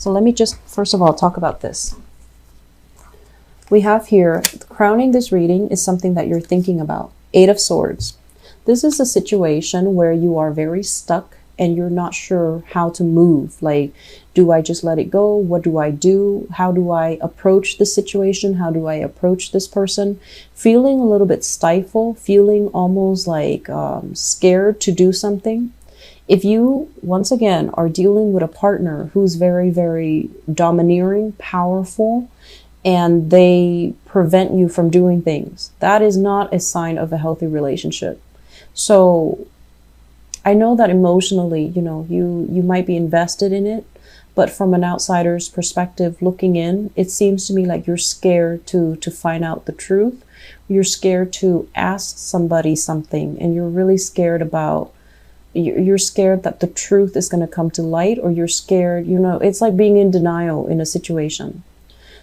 So let me just, first of all, talk about this. We have here, crowning this reading is something that you're thinking about. Eight of Swords. This is a situation where you are very stuck and you're not sure how to move. Like, do I just let it go? What do I do? How do I approach this situation? How do I approach this person? Feeling a little bit stifled, feeling almost like scared to do something. If you, once again, are dealing with a partner who's very, very domineering, powerful, and they prevent you from doing things, that is not a sign of a healthy relationship. So I know that emotionally, you know, you might be invested in it, but from an outsider's perspective looking in, it seems to me like you're scared to find out the truth. You're scared to ask somebody something, and you're really scared about, you're scared that the truth is going to come to light, or you're scared, you know, it's like being in denial in a situation.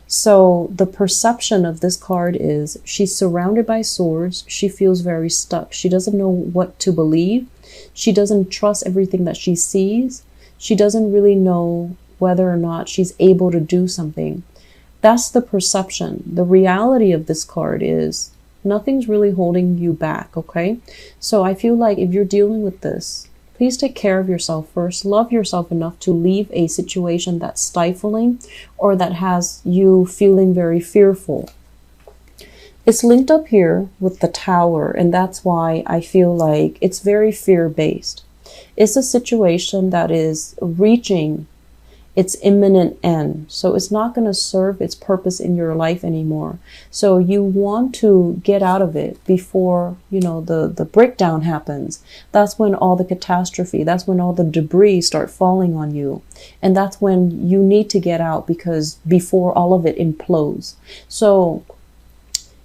So the perception of this card is she's surrounded by swords. She feels very stuck. She doesn't know what to believe. She doesn't trust everything that she sees. She doesn't really know whether or not she's able to do something. That's the perception. The reality of this card is nothing's really holding you back, okay? So I feel like if you're dealing with this, please take care of yourself first. Love yourself enough to leave a situation that's stifling or that has you feeling very fearful. It's linked up here with the Tower, and that's why I feel like it's very fear-based. It's a situation that is reaching its imminent end. So it's not going to serve its purpose in your life anymore. So you want to get out of it before, you know, the breakdown happens. That's when all the catastrophe, that's when all the debris start falling on you. And that's when you need to get out, because before all of it implodes. So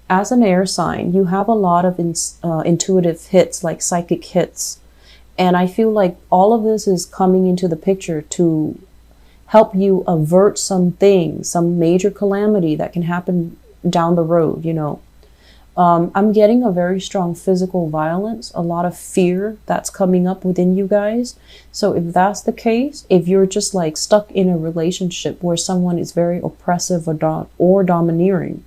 as an air sign, you have a lot of intuitive hits, like psychic hits. And I feel like all of this is coming into the picture to help you avert something, some major calamity that can happen down the road, you know. I'm getting a very strong physical violence, a lot of fear that's coming up within you guys. So if that's the case, if you're just like stuck in a relationship where someone is very oppressive or domineering,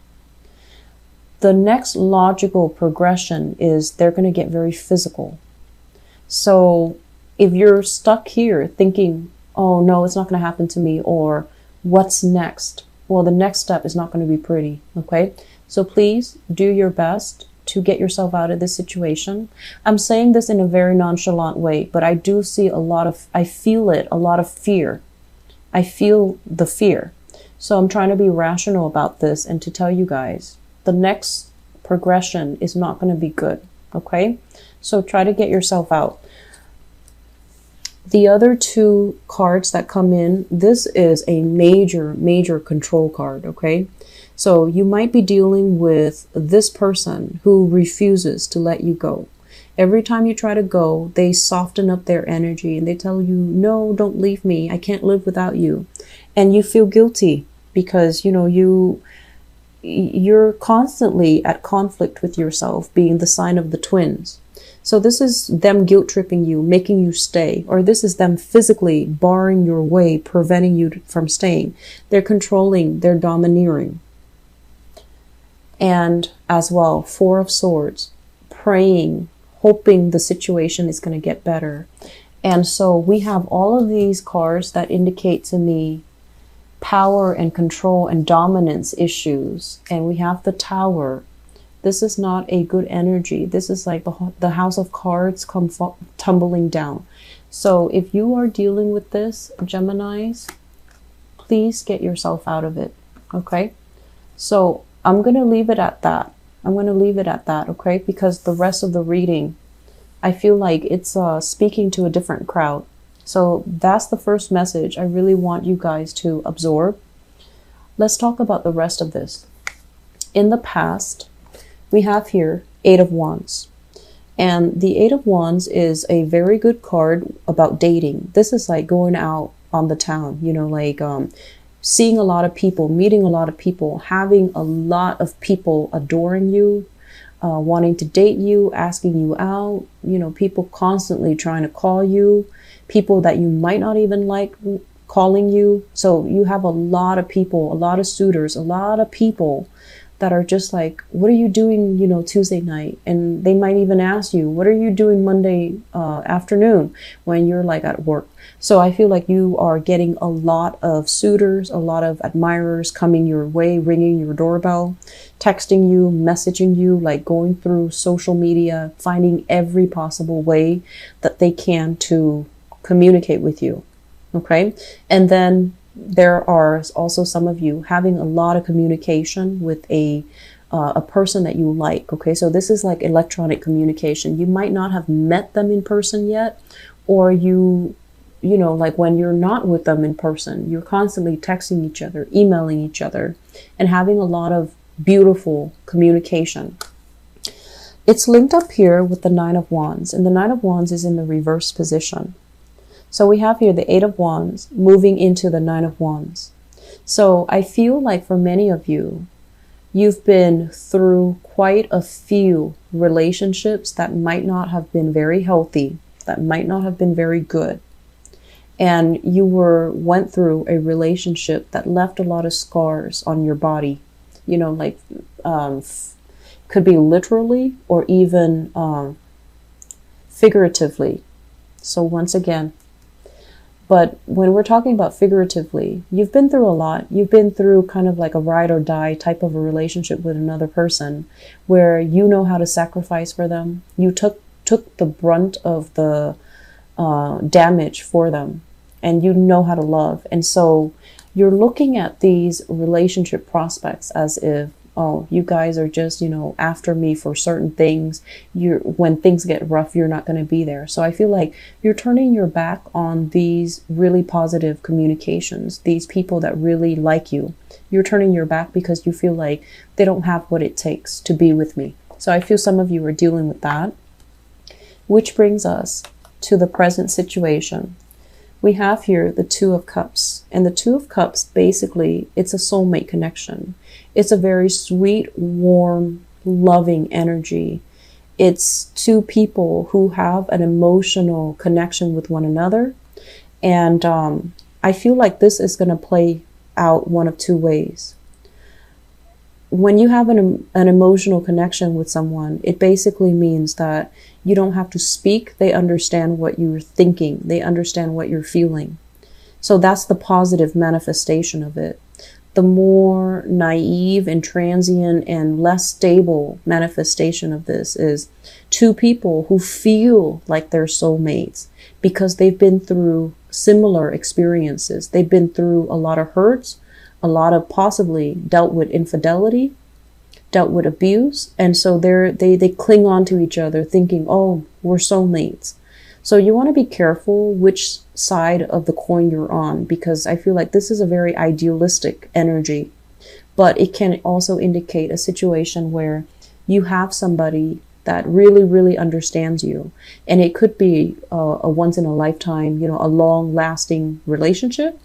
the next logical progression is they're going to get very physical. So if you're stuck here thinking, oh no, it's not going to happen to me, or what's next? Well, the next step is not going to be pretty, okay? So please do your best to get yourself out of this situation. I'm saying this in a very nonchalant way, but I do see I feel it, a lot of fear. I feel the fear. So I'm trying to be rational about this and to tell you guys, the next progression is not going to be good, okay? So try to get yourself out. The other two cards that come in, this is a major, major control card, okay? So you might be dealing with this person who refuses to let you go. Every time you try to go, they soften up their energy and they tell you, no, don't leave me. I can't live without you. And you feel guilty because, you know, you're constantly at conflict with yourself, being the sign of the twins. So this is them guilt tripping you, making you stay, or this is them physically barring your way, preventing you from staying. They're controlling, they're domineering. And as well, Four of Swords, praying, hoping the situation is going to get better. And so we have all of these cards that indicate to me power and control and dominance issues. And we have the Tower. This is not a good energy. This is like the house of cards come tumbling down. So if you are dealing with this, Geminis, please get yourself out of it, okay? So I'm going to leave it at that. I'm going to leave it at that, okay? Because the rest of the reading, I feel like it's speaking to a different crowd. So that's the first message I really want you guys to absorb. Let's talk about the rest of this. In the past, we have here Eight of Wands. And the Eight of Wands is a very good card about dating. This is like going out on the town, you know, like seeing a lot of people, meeting a lot of people, having a lot of people adoring you, wanting to date you, asking you out, you know, people constantly trying to call you, people that you might not even like calling you. So you have a lot of people, a lot of suitors, a lot of people that are just like, what are you doing, you know, Tuesday night? And they might even ask you, what are you doing Monday afternoon when you're like at work? So I feel like you are getting a lot of suitors, a lot of admirers coming your way, ringing your doorbell, texting you, messaging you, like going through social media, finding every possible way that they can to communicate with you. Okay. And then there are also some of you having a lot of communication with a person that you like. Okay, so this is like electronic communication. You might not have met them in person yet, or you know, like when you're not with them in person, you're constantly texting each other, emailing each other, and having a lot of beautiful communication. It's linked up here with the Nine of Wands, and the Nine of Wands is in the reverse position. So we have here the Eight of Wands moving into the Nine of Wands. So I feel like for many of you, you've been through quite a few relationships that might not have been very healthy, that might not have been very good. And you went through a relationship that left a lot of scars on your body, you know, like could be literally or even figuratively. So once again, but when we're talking about figuratively, you've been through a lot. You've been through kind of like a ride or die type of a relationship with another person where you know how to sacrifice for them. You took the brunt of the damage for them, and you know how to love. And so you're looking at these relationship prospects as if, oh, you guys are just, you know, after me for certain things. When things get rough, you're not going to be there. So I feel like you're turning your back on these really positive communications, these people that really like you. You're turning your back because you feel like they don't have what it takes to be with me. So I feel some of you are dealing with that, which brings us to the present situation. We have here the Two of Cups, and the Two of Cups, basically, it's a soulmate connection. It's a very sweet, warm, loving energy. It's two people who have an emotional connection with one another. And I feel like this is going to play out one of two ways. When you have an emotional connection with someone, it basically means that you don't have to speak. They understand what you're thinking. They understand what you're feeling. So that's the positive manifestation of it. The more naive and transient and less stable manifestation of this is two people who feel like they're soulmates because they've been through similar experiences. They've been through a lot of hurts, a lot of possibly dealt with infidelity, dealt with abuse. And so they cling on to each other thinking, oh, we're soulmates. So you want to be careful which side of the coin you're on, because I feel like this is a very idealistic energy, but it can also indicate a situation where you have somebody that really, really understands you. And it could be a once in a lifetime, you know, a long lasting relationship,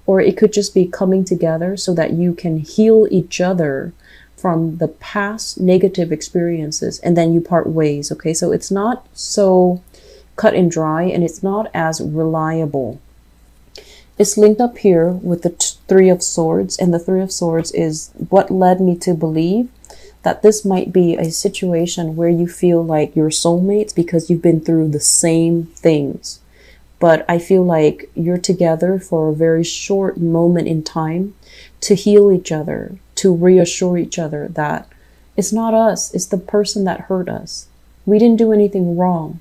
or it could just be coming together so that you can heal each other from the past negative experiences, and then you part ways. Okay, so it's not so cut and dry, and it's not as reliable. It's linked up here with the Three of Swords, and the Three of Swords is what led me to believe that this might be a situation where you feel like you're soulmates because you've been through the same things. But I feel like you're together for a very short moment in time to heal each other, to reassure each other that it's not us, it's the person that hurt us. We didn't do anything wrong.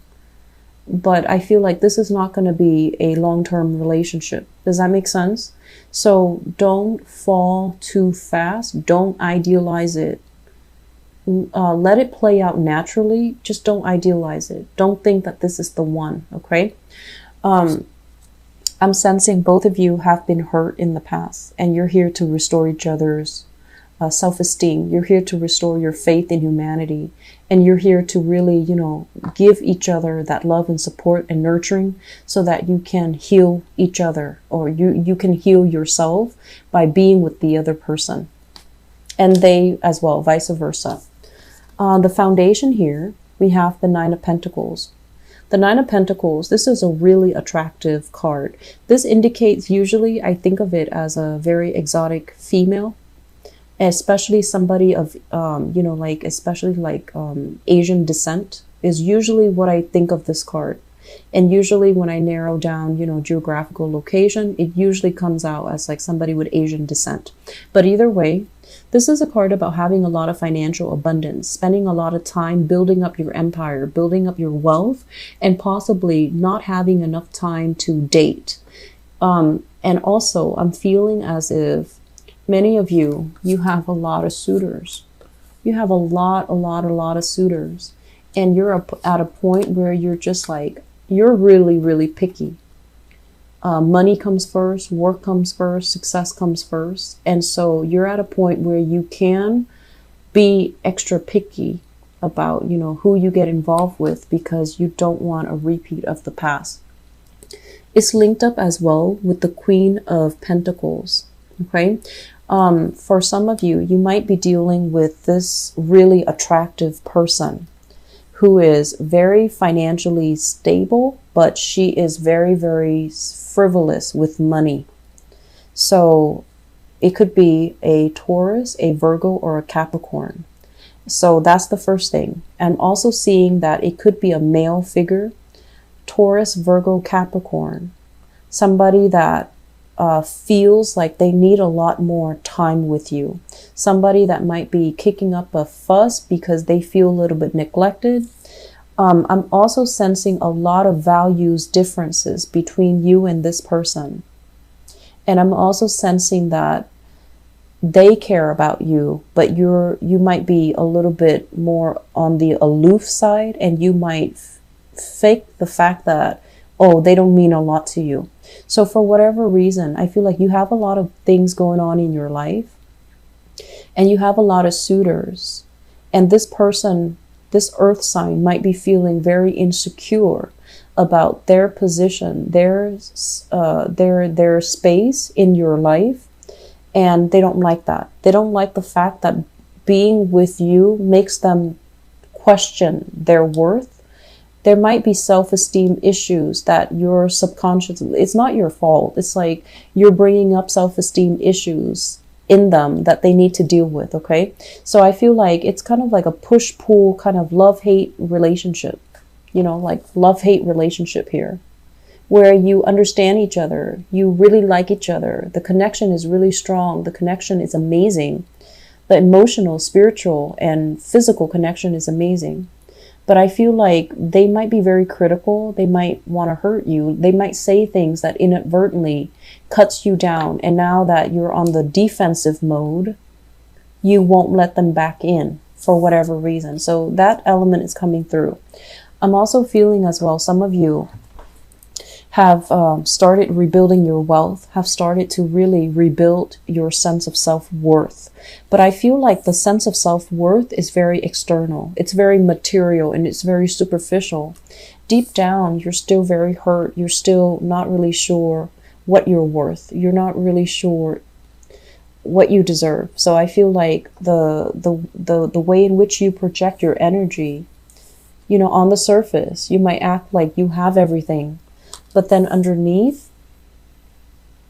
But I feel like this is not going to be a long-term relationship. Does that make sense? So don't fall too fast. Don't idealize it. Let it play out naturally. Just don't idealize it. Don't think that this is the one, okay? I'm sensing both of you have been hurt in the past, and you're here to restore each other's self-esteem. You're here to restore your faith in humanity, and you're here to really, you know, give each other that love and support and nurturing so that you can heal each other, or you can heal yourself by being with the other person, and they as well, vice versa. On the foundation here, we have the Nine of Pentacles. The Nine of Pentacles, this is a really attractive card. This indicates, usually I think of it as a very exotic female, especially somebody of, you know, like, especially like Asian descent is usually what I think of this card. And usually when I narrow down, you know, geographical location, it usually comes out as like somebody with Asian descent. But either way, this is a card about having a lot of financial abundance, spending a lot of time building up your empire, building up your wealth, and possibly not having enough time to date. And also, I'm feeling as if many of you have a lot of suitors. You have a lot of suitors. And you're at a point where you're just like, you're really, really picky. Money comes first, work comes first, success comes first. And so you're at a point where you can be extra picky about, you know, who you get involved with, because you don't want a repeat of the past. It's linked up as well with the Queen of Pentacles. Okay. For some of you, you might be dealing with this really attractive person who is very financially stable, but she is very, very frivolous with money. So it could be a Taurus, a Virgo, or a Capricorn. So that's the first thing. I'm also seeing that it could be a male figure, Taurus, Virgo, Capricorn, somebody that feels like they need a lot more time with you. Somebody that might be kicking up a fuss because they feel a little bit neglected. I'm also sensing a lot of values differences between you and this person. And I'm also sensing that they care about you, but you might be a little bit more on the aloof side, and you might fake the fact that, oh, they don't mean a lot to you. So for whatever reason, I feel like you have a lot of things going on in your life, and you have a lot of suitors, and this person, this earth sign, might be feeling very insecure about their position, their space in your life, and they don't like that. They don't like the fact that being with you makes them question their worth. There might be self-esteem issues that your subconscious, it's not your fault. It's like you're bringing up self-esteem issues in them that they need to deal with. Okay. So I feel like it's kind of like a push-pull kind of love-hate relationship, you know, like love-hate relationship here, where you understand each other. You really like each other. The connection is really strong. The connection is amazing. The emotional, spiritual, and physical connection is amazing. But I feel like they might be very critical. They might want to hurt you. They might say things that inadvertently cuts you down. And now that you're on the defensive mode, you won't let them back in for whatever reason. So that element is coming through. I'm also feeling as well, some of you have started rebuilding your wealth, have started to really rebuild your sense of self-worth. But I feel like the sense of self-worth is very external. It's very material and it's very superficial. Deep down, you're still very hurt. You're still not really sure what you're worth. You're not really sure what you deserve. So I feel like the way in which you project your energy, you know, on the surface, you might act like you have everything. But then underneath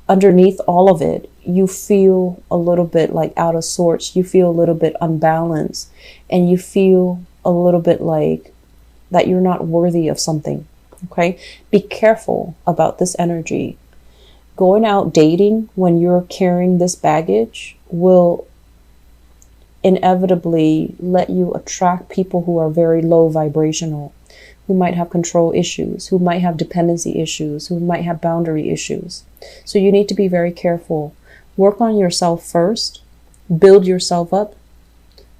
all of it, you feel a little bit like out of sorts. You feel a little bit unbalanced, and you feel a little bit like that you're not worthy of something. Okay. Be careful about this energy. Going out dating when you're carrying this baggage will inevitably let you attract people who are very low vibrational, who might have control issues, who might have dependency issues, who might have boundary issues. So you need to be very careful. Work on yourself first. Build yourself up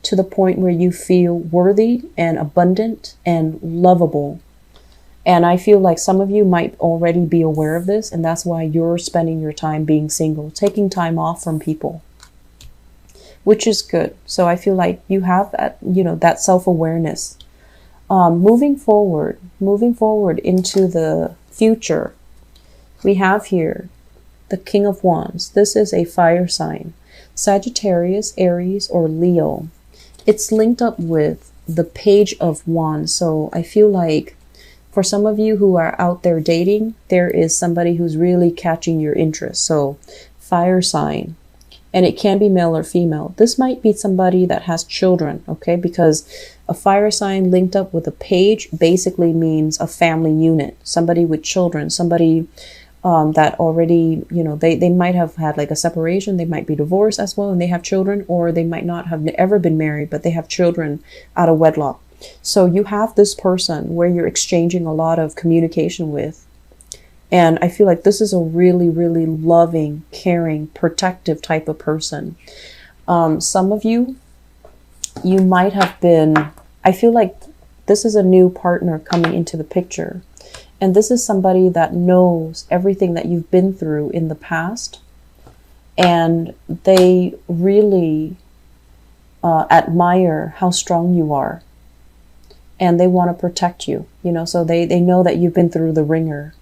to the point where you feel worthy and abundant and lovable. And I feel like some of you might already be aware of this, and that's why you're spending your time being single, taking time off from people, which is good. So I feel like you have that, you know, that self-awareness. Moving forward into the future, we have here the King of Wands. This is a fire sign, Sagittarius, Aries, or Leo. It's linked up with the Page of Wands. So I feel like For some of you who are out there dating, there is somebody who's really catching your interest. So fire sign, and it can be male or female. This might be somebody that has children, okay? Because a fire sign linked up with a page basically means a family unit, somebody with children, somebody that already, you know, they might have had like a separation, they might be divorced as well, and they have children, or they might not have ever been married, but they have children out of wedlock. So you have this person where you're exchanging a lot of communication with. And I feel like this is a really, really loving, caring, protective type of person. Some of you, you might have been, I feel like this is a new partner coming into the picture. And this is somebody that knows everything that you've been through in the past. And they really admire how strong you are. And they want to protect you, you know, so they know that you've been through the ringer.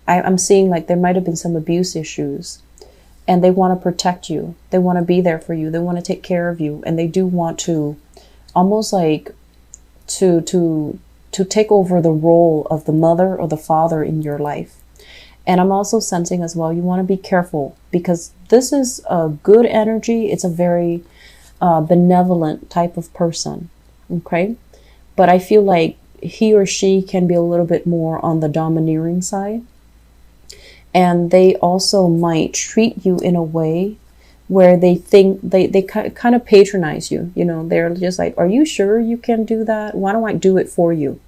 I'm seeing like there might have been some abuse issues, and they want to protect you. They want to be there for you. They want to take care of you. And they do want to almost like to take over the role of the mother or the father in your life. And I'm also sensing as well, you want to be careful, because this is a good energy. It's a very benevolent type of person. Okay. But I feel like he or she can be a little bit more on the domineering side. And they also might treat you in a way where they think they kind of patronize you. You know, they're just like, are you sure you can do that? Why don't I do it for you?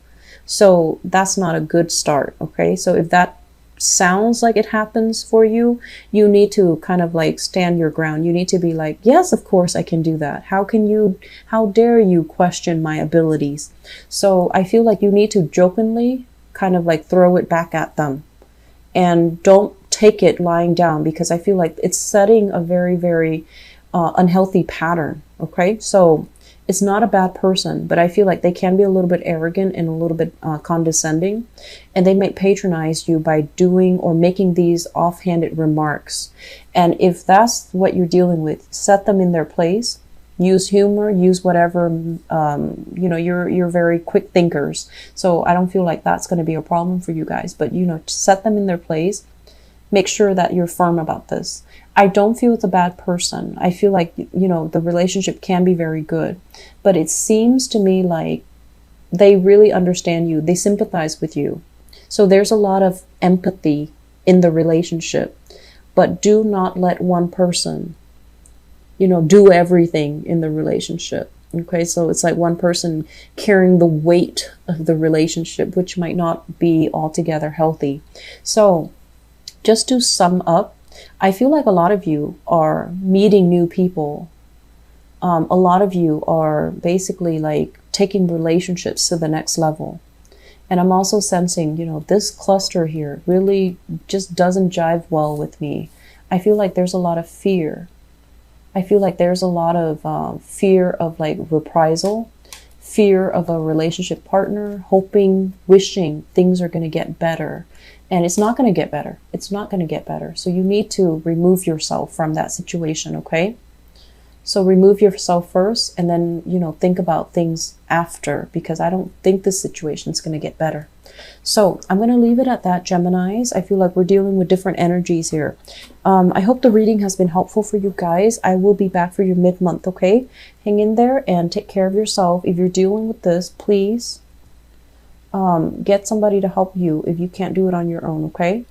So that's not a good start. Okay. So if that sounds like it happens for you, you need to kind of like stand your ground. You need to be like, yes, of course I can do that. How dare you question my abilities? So I feel like you need to jokingly kind of like throw it back at them, and don't take it lying down, because I feel like it's setting a very, very unhealthy pattern. Okay. So it's not a bad person, but I feel like they can be a little bit arrogant and a little bit condescending, and they might patronize you by doing or making these offhanded remarks. And if that's what you're dealing with, set them in their place. Use humor, use whatever, you know, you're very quick thinkers. So I don't feel like that's going to be a problem for you guys, but, you know, set them in their place. Make sure that you're firm about this. I don't feel it's a bad person. I feel like, you know, the relationship can be very good, but it seems to me like they really understand you. They sympathize with you. So there's a lot of empathy in the relationship, but do not let one person, you know, do everything in the relationship. Okay. So it's like one person carrying the weight of the relationship, which might not be altogether healthy. So just to sum up, I feel like a lot of you are meeting new people. A lot of you are basically like taking relationships to the next level. And I'm also sensing, you know, this cluster here really just doesn't jive well with me. I feel like there's a lot of fear. I feel like there's a lot of fear of like reprisal, fear of a relationship partner, hoping, wishing things are going to get better. And it's not going to get better. It's not going to get better. So you need to remove yourself from that situation, okay? So remove yourself first, and then, you know, think about things after, because I don't think this situation is going to get better. So I'm going to leave it at that, Geminis. I feel like we're dealing with different energies here. I hope the reading has been helpful for you guys. I will be back for your mid-month, okay? Hang in there and take care of yourself. If you're dealing with this, please get somebody to help you if you can't do it on your own, okay?